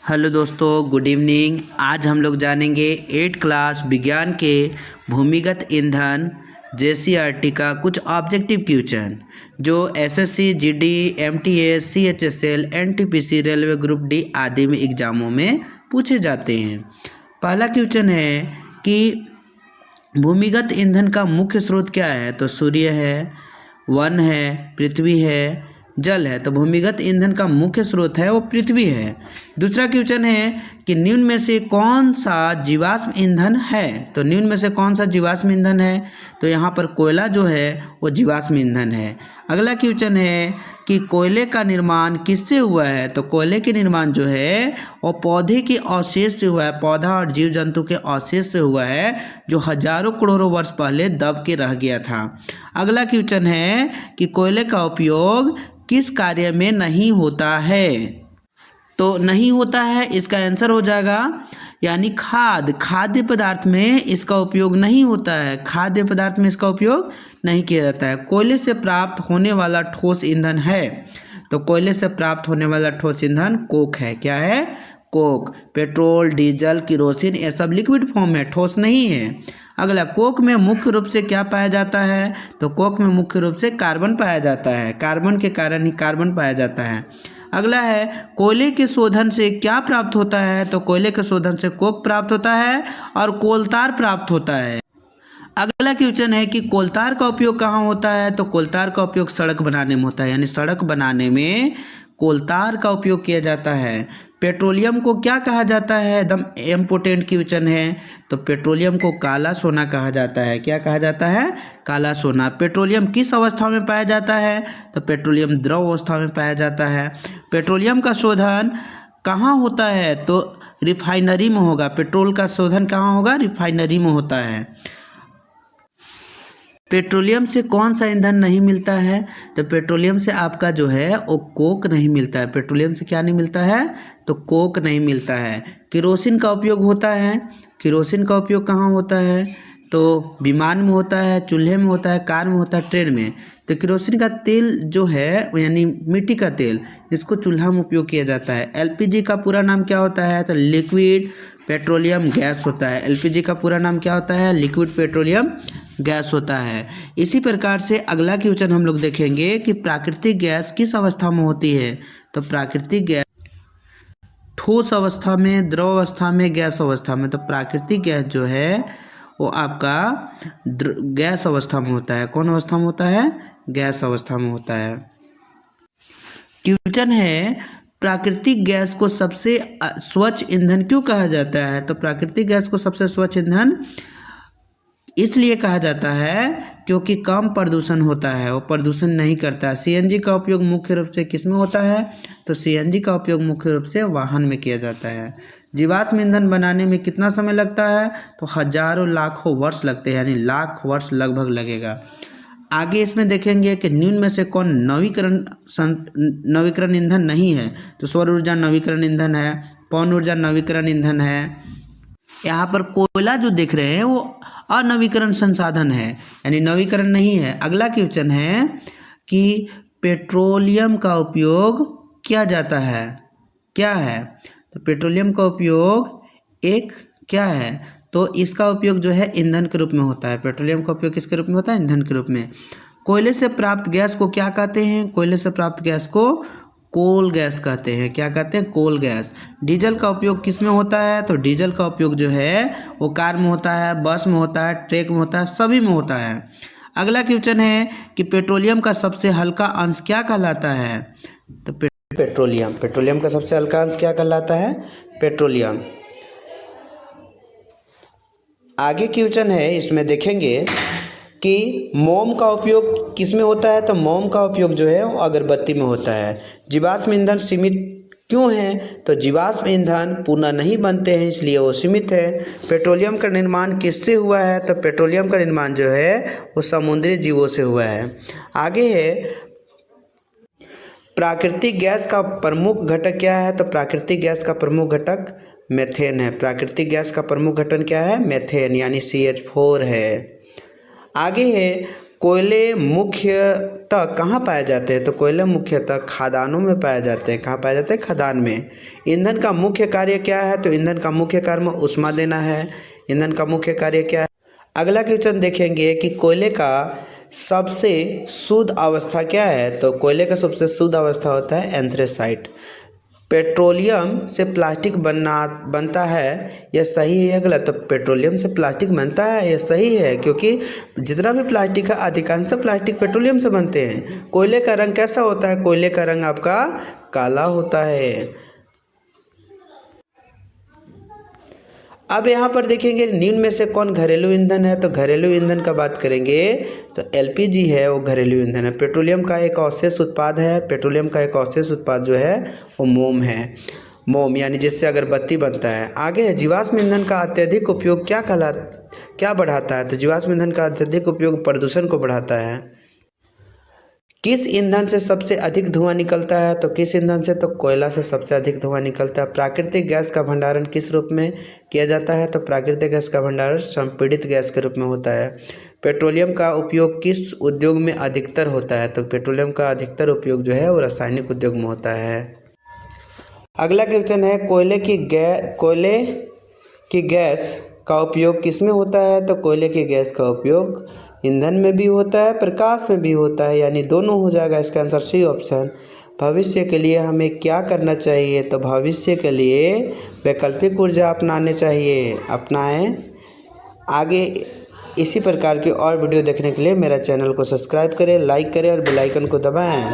Hello दोस्तों, good evening. आज हम लोग जानेंगे 8 क्लास विज्ञान के भूमिगत ईंधन जेसीईआरटी का कुछ ऑब्जेक्टिव क्वेश्चन जो SSC, GD, MTS, CHSL, NTPC, railway group D आदि में एग्जामों में पूछे जाते हैं। पहला क्वेश्चन है कि भूमिगत ईंधन का मुख्य स्रोत क्या है। तो सूर्य है, वन है, पृथ्वी है, जल है। तो भूमिगत ईंधन का मुख्य स्रोत है वो पृथ्वी है। दूसरा क्वेश्चन है कि निम्न में से कौन सा जीवाश्म ईंधन है। तो निम्न में से कौन सा जीवाश्म ईंधन है। तो यहाँ पर कोयला जो है वो जीवाश्म ईंधन है। अगला क्वेश्चन है कि कोयले का निर्माण किससे हुआ है। तो कोयले के निर्माण जो है वो पौधे के अवशेष से हुआ है। पौधा और जीव जंतु के अवशेष से हुआ है जो हजारों करोड़ों वर्ष पहले दब के रह गया था। अगला क्वेश्चन है कि कोयले का उपयोग किस कार्य में नहीं होता है। तो नहीं होता है इसका आंसर हो जाएगा यानी खाद्य पदार्थ में इसका उपयोग नहीं होता है। खाद्य पदार्थ में इसका उपयोग नहीं किया जाता है। कोयले से प्राप्त होने वाला ठोस ईंधन है। तो कोयले से प्राप्त होने वाला ठोस ईंधन कोक है। क्या है? कोक। पेट्रोल, डीजल, किरोसिन ये सब लिक्विड फॉर्म है, ठोस नहीं है। अगला, कोक में मुख्य रूप से क्या पाया जाता है। तो कोक में मुख्य रूप से कार्बन पाया जाता है। कार्बन के कारण ही कार्बन पाया जाता है। अगला है, कोयले के शोधन से क्या प्राप्त होता है। तो कोयले के शोधन से कोक प्राप्त होता है और कोलतार प्राप्त होता है। अगला क्वेश्चन है कि कोलतार का उपयोग कहाँ होता है। तो कोलतार का उपयोग सड़क बनाने में होता है, यानी सड़क बनाने में कोलतार का उपयोग किया जाता है। पेट्रोलियम को क्या कहा जाता है। एकदम इम्पोर्टेंट क्वेश्चन है। तो पेट्रोलियम को काला सोना कहा जाता है। क्या कहा जाता है? काला सोना। पेट्रोलियम किस अवस्था में पाया जाता है। तो पेट्रोलियम द्रव अवस्था में पाया जाता है। पेट्रोलियम का शोधन कहाँ होता है। तो रिफाइनरी में होगा। पेट्रोल का शोधन कहाँ होगा? रिफाइनरी में होता है। पेट्रोलियम से कौन सा ईंधन नहीं मिलता है। तो पेट्रोलियम से आपका जो है वो कोक नहीं मिलता है। पेट्रोलियम से क्या नहीं मिलता है। तो कोक नहीं मिलता है। केरोसिन का उपयोग होता है। केरोसिन का उपयोग कहाँ होता है। तो विमान में होता है, चूल्हे में होता है, कार में होता है, ट्रेन में। तो केरोसिन का तेल जो है यानी मिट्टी का तेल, इसको चूल्हा में उपयोग किया जाता है। एलपीजी का पूरा नाम क्या होता है। तो लिक्विड पेट्रोलियम गैस होता है। एलपीजी का पूरा नाम क्या होता है। लिक्विड पेट्रोलियम गैस होता है। इसी प्रकार से अगला क्वेश्चन हम लोग देखेंगे कि प्राकृतिक गैस किस अवस्था में होती है। तो प्राकृतिक गैस ठोस अवस्था में, द्रव अवस्था में, गैस अवस्था में। तो प्राकृतिक गैस जो है वो आपका गैस अवस्था में होता है। कौन अवस्था में होता है? गैस अवस्था में होता है। क्वेश्चन है, प्राकृतिक गैस को सबसे स्वच्छ ईंधन क्यों कहा जाता है। तो प्राकृतिक गैस को सबसे स्वच्छ ईंधन इसलिए कहा जाता है क्योंकि कम प्रदूषण होता है, वो प्रदूषण नहीं करता है। सीएनजी का उपयोग मुख्य रूप से किस में होता है। तो सीएनजी का उपयोग मुख्य रूप से वाहन में किया जाता है। जीवाश्म ईंधन बनाने में कितना समय लगता है। तो हजारों लाखों वर्ष लगते हैं, यानी लाख वर्ष लगभग लगेगा। आगे इसमें देखेंगे कि निम्न में से कौन नवीकरण ईंधन नहीं है। तो सौर ऊर्जा नवीकरण ईंधन है, पवन ऊर्जा नवीकरण ईंधन है। यहाँ पर कोयला जो देख रहे हैं वो अनवीकरण संसाधन है, यानी नवीकरण नहीं है। अगला क्वेश्चन है कि पेट्रोलियम का उपयोग किया जाता है, क्या है। तो पेट्रोलियम का उपयोग एक क्या है। तो इसका उपयोग जो है ईंधन के रूप में होता है। पेट्रोलियम का उपयोग किसके रूप में होता है? ईंधन के रूप में। कोयले से प्राप्त गैस को क्या कहते हैं। कोयले से प्राप्त गैस को कोल गैस कहते हैं। क्या कहते हैं? कोल गैस। डीजल का उपयोग किस में होता है। तो डीजल का उपयोग जो है वो कार में होता है, बस में होता है, ट्रक में होता है, सभी में होता है। अगला क्वेश्चन है कि पेट्रोलियम का सबसे हल्का अंश क्या कहलाता है। तो पेट्रोलियम का सबसे हल्का अंश क्या कहलाता है। पेट्रोलियम। आगे क्वेश्चन है, इसमें देखेंगे कि मोम का उपयोग किस में होता है। तो मोम का उपयोग जो है वो अगरबत्ती में होता है। जीवाश्म ईंधन सीमित क्यों है। तो जीवाश्म ईंधन पुनः नहीं बनते हैं इसलिए वो सीमित है। पेट्रोलियम का निर्माण किससे हुआ है। तो पेट्रोलियम का निर्माण जो है वो समुद्री जीवों से हुआ है। आगे है, प्राकृतिक गैस का प्रमुख घटक क्या है। तो प्राकृतिक गैस का प्रमुख घटक मेथेन है। प्राकृतिक गैस का प्रमुख घटक क्या है। मेथेन, यानी CH4 है। आगे है, कोयले मुख्यतः कहाँ पाए जाते हैं? तो कोयले मुख्यतः खदानों में पाए जाते हैं। कहाँ पाए जाते हैं? खदान में। ईंधन का मुख्य कार्य क्या है? तो ईंधन का मुख्य कार्य ऊष्मा देना है। ईंधन का मुख्य कार्य क्या है? अगला क्वेश्चन देखेंगे कि कोयले का सबसे शुद्ध अवस्था क्या है? तो कोयले का सबसे शुद्ध अवस्था होता है एंथ्रेसाइट। पेट्रोलियम से प्लास्टिक बनता है, यह सही है या गलत? तो पेट्रोलियम से प्लास्टिक बनता है, यह सही है, क्योंकि जितना भी प्लास्टिक है अधिकांशतः प्लास्टिक पेट्रोलियम से बनते हैं। कोयले का रंग कैसा होता है? कोयले का रंग आपका काला होता है। अब यहाँ पर देखेंगे निम्न में से कौन घरेलू ईंधन है? तो घरेलू ईंधन का बात करेंगे तो एलपीजी है, वो घरेलू ईंधन है। पेट्रोलियम का एक अवशेष उत्पाद है। पेट्रोलियम का एक अवशेष उत्पाद जो है वो मोम है। मोम यानी जिससे अगरबत्ती बनता है। आगे है जीवाश्म ईंधन का अत्यधिक उपयोग क्या बढ़ाता है? तो जीवाश्म ईंधन का अत्यधिक उपयोग प्रदूषण को बढ़ाता है। किस ईंधन से सबसे अधिक धुआं निकलता है? तो किस ईंधन से? तो कोयला से सबसे अधिक धुआं निकलता है। प्राकृतिक गैस का भंडारण किस रूप में किया जाता है? तो प्राकृतिक गैस का भंडारण संपीड़ित गैस के रूप में होता है। पेट्रोलियम का उपयोग किस उद्योग में अधिकतर होता है? तो पेट्रोलियम का अधिकतर उपयोग जो है वो रासायनिक उद्योग में होता है। अगला क्वेश्चन है कोयले की गैस का उपयोग किस में होता है? तो कोयले की गैस का उपयोग ईंधन में भी होता है, प्रकाश में भी होता है, यानी दोनों हो जाएगा। इसका आंसर सी ऑप्शन। भविष्य के लिए हमें क्या करना चाहिए? तो भविष्य के लिए वैकल्पिक ऊर्जा अपनाने चाहिए, अपनाएं। आगे इसी प्रकार की और वीडियो देखने के लिए मेरा चैनल को सब्सक्राइब करें, लाइक करें और बेल आइकन को दबाएं।